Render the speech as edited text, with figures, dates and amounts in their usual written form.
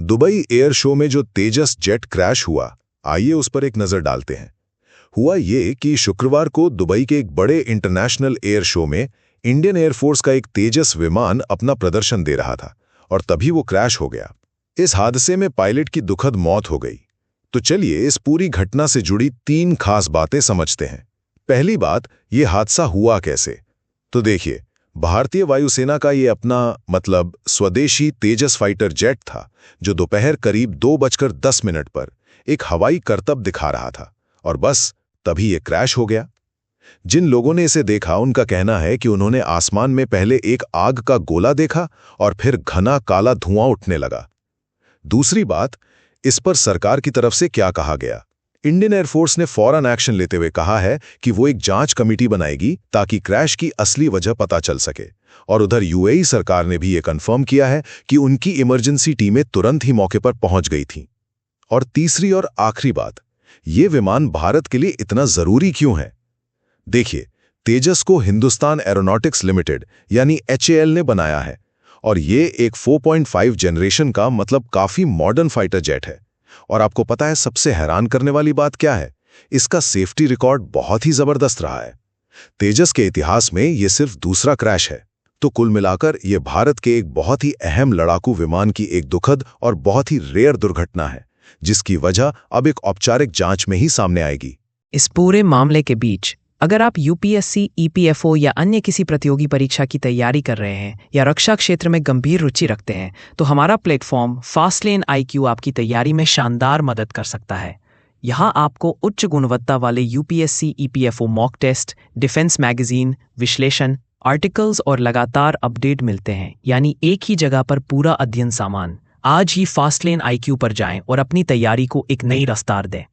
Dubai air show में जो तेजस jet crash हुआ, आइए उस पर एक नज़र डालते हैं। हुआ ये कि शुक्रवार को दुबई के एक बड़े इंटरनेशनल एयर शो में इंडियन एयरफोर्स का एक तेजस विमान अपना प्रदर्शन दे रहा था और तभी वो क्रैश हो गया। इस हादसे में पायलट की दुखद मौत हो गई। तो चलिए इस पूरी घटना से जुड़ी 3 खास बातें समझते हैं। पहली बात, ये हादसा हुआ कैसे? तो देखिए, भारतीय वायुसेना का ये अपना स्वदेशी तेजस फाइटर जेट था, जो दोपहर करीब 2:10 पर एक हवाई करतब दिखा रहा था और बस तभी ये क्रैश हो गया। जिन लोगों ने इसे देखा उनका कहना है कि उन्होंने आसमान में पहले एक आग का गोला देखा और फिर घना काला धुआं उठने लगा। दूसरी बात, इस पर सरकार की तरफ से क्या कहा गया? इंडियन एयरफोर्स ने फौरन एक्शन लेते हुए कहा है कि वो एक जांच कमेटी बनाएगी ताकि क्रैश की असली वजह पता चल सके। और उधर यूएई सरकार ने भी ये कंफर्म किया है कि उनकी इमरजेंसी टीमें तुरंत ही मौके पर पहुंच गई थीं। और तीसरी और आखिरी बात, ये विमान भारत के लिए इतना जरूरी क्यों है? देखिए, तेजस को हिंदुस्तान एरोनॉटिक्स लिमिटेड यानी HAL ने बनाया है और ये एक 4.5 जनरेशन का काफी मॉडर्न फाइटर जेट है। और आपको पता है सबसे हैरान करने वाली बात क्या है? इसका सेफ्टी रिकॉर्ड बहुत ही जबरदस्त रहा है। तेजस के इतिहास में ये सिर्फ दूसरा क्रैश है। तो कुल मिलाकर ये भारत के एक बहुत ही अहम लड़ाकू विमान की एक दुखद और बहुत ही रेयर दुर्घटना है, जिसकी वजह अब एक औपचारिक जांच में ही सामने आएगी। इस पूरे मामले के बीच अगर आप यूपीएससी, EPFO या अन्य किसी प्रतियोगी परीक्षा की तैयारी कर रहे हैं या रक्षा क्षेत्र में गंभीर रुचि रखते हैं, तो हमारा प्लेटफॉर्म फास्टलेन IQ आपकी तैयारी में शानदार मदद कर सकता है। यहाँ आपको उच्च गुणवत्ता वाले UPSC, EPFO mock test, defence magazine, विश्लेषण, आर्टिकल्स और लगातार अपडेट मिलते हैं, यानी एक ही जगह पर पूरा अध्ययन सामान। आज ही फास्टलेन IQ पर जाएं और अपनी तैयारी को एक नई रफ्तार दें।